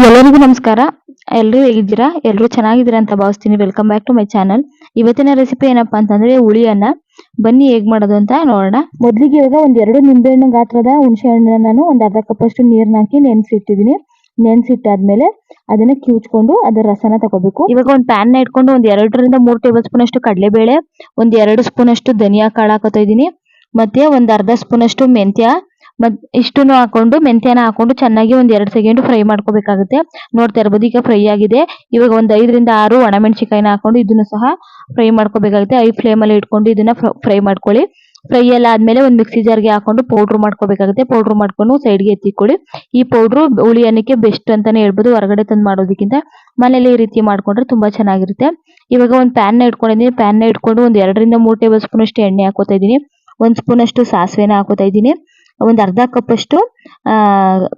ಎಲ್ಲರಿಗೂ ನಮಸ್ಕಾರ. ಎಲ್ಲರೂ ಹೇಗಿದ್ದೀರಾ? ಎಲ್ಲರೂ ಚೆನ್ನಾಗಿದ್ದೀರಾ ಅಂತ ಭಾವಿಸ್ತೀನಿ. Welcome back to my channel. ಇವತ್ತಿನ ರೆಸಿಪಿ ಏನಪ್ಪಾ ಅಂತಂದ್ರೆ ಹುಳಿಯನ್ನ. ಬನ್ನಿ ಹೇಗ್ ಮಾಡೋದು ಅಂತ ನೋಡೋಣ. ಮೊದಲಿಗೆ ಇವಾಗ ಒಂದ್ 2 ನಿಂಬೆಹಣ್ಣು ಗಾತ್ರದ ಹುಣಸೆ ಹಣ್ಣನ್ನ ನಾನು ಒಂದ್ ಅರ್ಧ ಕಪ್ ಅಷ್ಟು ನೀರ್ನ ಹಾಕಿ ನೆನೆಸಿಟ್ಟಿದ್ದೀನಿ. ನೆನೆಸಿಟ್ಟಾದ್ಮೇಲೆ ಅದನ್ನ ಕಿವುಚ್ಕೊಂಡು ಅದರ ರಸನ ತಗೋಬೇಕು. ಇವಾಗ ಒಂದು ಪ್ಯಾನ್ ನ ಇಟ್ಕೊಂಡು ಒಂದ್ 2 ರಿಂದ 3 ಟೇಬಲ್ ಸ್ಪೂನ್ ಅಷ್ಟು ಕಡಲೆಬೇಳೆ, ಒಂದ್ 2 ಸ್ಪೂನ್ ಅಷ್ಟು ಧನಿಯಾ ಕಾಳು ಹಾಕೋತಾ ಇದೀನಿ. ಮತ್ತೆ ಒಂದ್ ಅರ್ಧ ಸ್ಪೂನ್ ಅಷ್ಟು ಮೆಂತ್ಯ ಇಷ್ಟನ್ನು ಹಾಕೊಂಡು ಮೆಂತ್ಯನ ಹಾಕೊಂಡು ಚೆನ್ನಾಗಿ ಒಂದ್ 2 ಸೆಕೆಂಡ್ ಫ್ರೈ ಮಾಡ್ಕೋಬೇಕಾಗುತ್ತೆ. ನೋಡ್ತಾ ಇರ್ಬೋದು ಈಗ ಫ್ರೈ ಆಗಿದೆ. ಇವಾಗ ಒಂದ್ 5 ರಿಂದ 6 ಒಣಮೆಣಸಿನಕಾಯಿನ ಹಾಕೊಂಡು ಇದನ್ನು ಸಹ ಫ್ರೈ ಮಾಡ್ಕೋಬೇಕಾಗುತ್ತೆ. ಹೈ ಫ್ಲೇಮ್ ಅಲ್ಲಿ ಇಟ್ಕೊಂಡು ಇದನ್ನ ಫ್ರೈ ಮಾಡ್ಕೊಳ್ಳಿ. ಫ್ರೈ ಎಲ್ಲ ಆದ್ಮೇಲೆ ಒಂದು ಮಿಕ್ಸಿ ಜಾರ್ಗೆ ಹಾಕೊಂಡು ಪೌಡರ್ ಮಾಡ್ಕೋಬೇಕಾಗುತ್ತೆ. ಪೌಡರ್ ಮಾಡ್ಕೊಂಡು ಸೈಡ್ಗೆ ಎತ್ತಿಕೊಳ್ಳಿ. ಈ ಪೌಡರ್ ಹುಳಿ ಅನ್ನಕ್ಕೆ ಬೆಸ್ಟ್ ಅಂತಾನೆ ಹೇಳ್ಬೋದು. ಹೊರಗಡೆ ತಂದು ಮಾಡೋದಕ್ಕಿಂತ ಮನೇಲಿ ಈ ರೀತಿ ಮಾಡ್ಕೊಂಡ್ರೆ ತುಂಬಾ ಚೆನ್ನಾಗಿರುತ್ತೆ. ಇವಾಗ ಒಂದು ಪ್ಯಾನ್ ನ ಇಟ್ಕೊಂಡಿದ್ದೀನಿ. ಪ್ಯಾನ್ ನ ಇಟ್ಕೊಂಡು ಒಂದ್ 2 ರಿಂದ 3 ಟೇಬಲ್ ಸ್ಪೂನ್ ಅಷ್ಟು ಎಣ್ಣೆ ಹಾಕೋತಾ ಇದೀನಿ. 1 ಸ್ಪೂನ್ ಅಷ್ಟು ಸಾಸಿವೆನ ಹಾಕೋತಾ ಇದೀನಿ. ಒಂದ್ ಅರ್ಧ ಕಪ್ ಅಷ್ಟು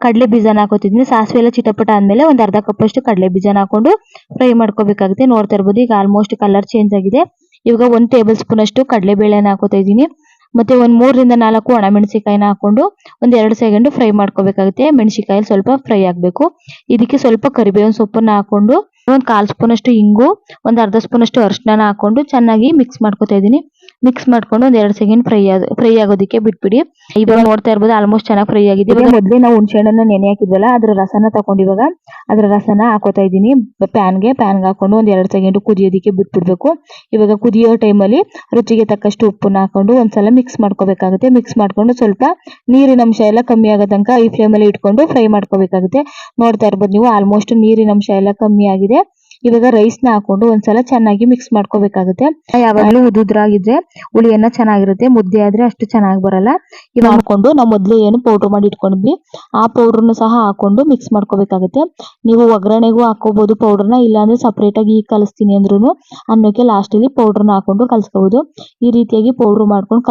ಕಡಲೆ ಬೀಜನ ಹಾಕೋತಿದ್ದೀನಿ. ಸಾಸಿವೆ ಎಲ್ಲ ಚಿಟಪಟ ಆದ್ಮೇಲೆ ಒಂದ್ ಅರ್ಧ ಕಪ್ ಅಷ್ಟು ಕಡಲೆ ಬೀಜನ ಹಾಕೊಂಡು ಫ್ರೈ ಮಾಡ್ಕೋಬೇಕಾಗುತ್ತೆ. ನೋಡ್ತಾ ಇರ್ಬೋದು ಈಗ ಆಲ್ಮೋಸ್ಟ್ ಕಲರ್ ಚೇಂಜ್ ಆಗಿದೆ. ಇವಾಗ 1 ಟೇಬಲ್ ಸ್ಪೂನ್ ಅಷ್ಟು ಕಡಲೆ ಬೇಳೆನ ಹಾಕೋತಾ ಇದೀನಿ. ಮತ್ತೆ ಒಂದ್ 3 ರಿಂದ 4 ಒಣಮೆಣಸಿನಕಾಯಿನ ಹಾಕೊಂಡು ಒಂದ್ 2 ಸೆಕೆಂಡ್ ಫ್ರೈ ಮಾಡ್ಕೋಬೇಕಾಗುತ್ತೆ. ಮೆಣಸಿನಕಾಯಿ ಸ್ವಲ್ಪ ಫ್ರೈ ಆಗ್ಬೇಕು. ಇದಕ್ಕೆ ಸ್ವಲ್ಪ ಕರಿಬೇವಿನ ಸೊಪ್ಪನ್ನ ಹಾಕೊಂಡು ಒಂದ್ 1/4 ಸ್ಪೂನ್ ಅಷ್ಟು ಇಂಗು, ಒಂದ್ ಅರ್ಧ ಸ್ಪೂನ್ ಅಷ್ಟು ಅರಿಶಿನ ಹಾಕೊಂಡು ಚೆನ್ನಾಗಿ ಮಿಕ್ಸ್ ಮಾಡ್ಕೋತಾ ಇದೀನಿ. ಮಿಕ್ಸ್ ಮಾಡ್ಕೊಂಡು ಒಂದ್ 2 ಸೆಕೆಂಡ್ ಫ್ರೈ ಆಗೋದಕ್ಕೆ ಬಿಟ್ಬಿಡಿ. ಇವಾಗ ನೋಡ್ತಾ ಇರ್ಬೋದು ಆಲ್ಮೋಸ್ಟ್ ಚೆನ್ನಾಗಿ ಫ್ರೈ ಆಗಿದೆ. ಇವಾಗ ಮೊದಲೇ ನಾವು ಹುಣಸೆ ಹಣ್ಣನ್ನ ನೆನೆ ಹಾಕಿದ್ವಲ್ಲ ಅದ್ರ ರಸನ ತಗೊಂಡು ಇವಾಗ ಅದ್ರ ರಸನ ಹಾಕೋತಾ ಇದೀನಿ ಪ್ಯಾನ್ಗೆ ಹಾಕೊಂಡು ಒಂದ್ 2 ಸೆಕೆಂಡ್ ಕುದಿಯೋದಕ್ಕೆ ಬಿಟ್ಬಿಡ್ಬೇಕು. ಇವಾಗ ಕುದಿಯೋ ಟೈಮಲ್ಲಿ ರುಚಿಗೆ ತಕ್ಕಷ್ಟು ಉಪ್ಪನ್ನ ಹಾಕೊಂಡು ಒಂದ್ಸಲ ಮಿಕ್ಸ್ ಮಾಡ್ಕೋಬೇಕಾಗುತ್ತೆ. ಮಿಕ್ಸ್ ಮಾಡ್ಕೊಂಡು ಸ್ವಲ್ಪ ನೀರಿನ ಅಂಶ ಎಲ್ಲ ಕಮ್ಮಿ ಆಗೋ ತನಕ ಈ ಫ್ಲೇಮ್ ಅಲ್ಲಿ ಇಟ್ಕೊಂಡು ಫ್ರೈ ಮಾಡ್ಕೋಬೇಕಾಗುತ್ತೆ. ನೋಡ್ತಾ ಇರ್ಬೋದು ನೀವು ಆಲ್ಮೋಸ್ಟ್ ನೀರಿನ ಅಂಶ ಎಲ್ಲ ಕಮ್ಮಿ ಆಗಿದೆ. ಇವಾಗ ರೈಸ್ ನ ಹಾಕೊಂಡು ಒಂದ್ಸಲ ಚೆನ್ನಾಗಿ ಮಿಕ್ಸ್ ಮಾಡ್ಕೋಬೇಕಾಗುತ್ತೆ. ಯಾವಾಗ್ಲೂ ಉದುದ್ರಾಗಿದ್ರೆ ಹುಳಿಯನ್ನ ಚೆನ್ನಾಗಿರುತ್ತೆ. ಮುದ್ದೆ ಆದ್ರೆ ಅಷ್ಟು ಚೆನ್ನಾಗಿ ಬರಲ್ಲ. ಇವಾಗ ಹಾಕೊಂಡು ನಾವು ಮೊದ್ಲು ಏನು ಪೌಡರ್ ಮಾಡಿ ಇಟ್ಕೊಂಡಿದ್ವಿ ಆ ಪೌಡರ್ನು ಸಹ ಹಾಕೊಂಡು ಮಿಕ್ಸ್ ಮಾಡ್ಕೋಬೇಕಾಗುತ್ತೆ. ನೀವು ಒಗ್ಗರಣೆಗೂ ಹಾಕೋಬಹುದು ಪೌಡರ್ನ, ಇಲ್ಲಾಂದ್ರೆ ಸಪರೇಟ್ ಆಗಿ ಕಲಿಸ್ತೀನಿ ಅಂದ್ರೂ ಅನ್ನಕ್ಕೆ ಲಾಸ್ಟ್ ಅಲ್ಲಿ ಪೌಡರ್ನ ಹಾಕೊಂಡು ಕಲ್ಸ್ಕೋಬಹುದು. ಈ ರೀತಿಯಾಗಿ ಪೌಡರ್ ಮಾಡ್ಕೊಂಡು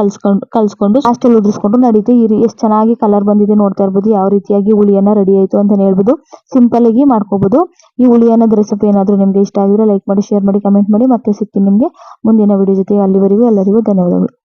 ಕಲ್ಸ್ಕೊಂಡು ಲಾಸ್ಟ್ ಅಲ್ಲಿ ಉದುರಿಸ್ಕೊಂಡು ನಡೀತೆ. ಎಷ್ಟು ಚೆನ್ನಾಗಿ ಕಲರ್ ಬಂದಿದೆ ನೋಡ್ತಾ ಇರ್ಬೋದು. ಯಾವ ರೀತಿಯಾಗಿ ಹುಳಿಯನ್ನ ರೆಡಿ ಆಯ್ತು ಅಂತ ಹೇಳ್ಬೋದು. ಸಿಂಪಲ್ ಆಗಿ ಮಾಡ್ಕೋಬಹುದು. ಈ ಹುಳಿ ಅನ್ನೋದ್ ರೆಸಿಪಿ ಏನಾದ್ರು ನಿಮ್ಗೆ ಇಷ್ಟ ಆಗಿದ್ರೆ ಲೈಕ್ ಮಾಡಿ, ಶೇರ್ ಮಾಡಿ, ಕಮೆಂಟ್ ಮಾಡಿ. ಮತ್ತೆ ಸಿಗ್ತೀನಿ ನಿಮ್ಗೆ ಮುಂದಿನ ವಿಡಿಯೋ ಜೊತೆ. ಅಲ್ಲಿವರೆಗೂ ಎಲ್ಲರಿಗೂ ಧನ್ಯವಾದಗಳು.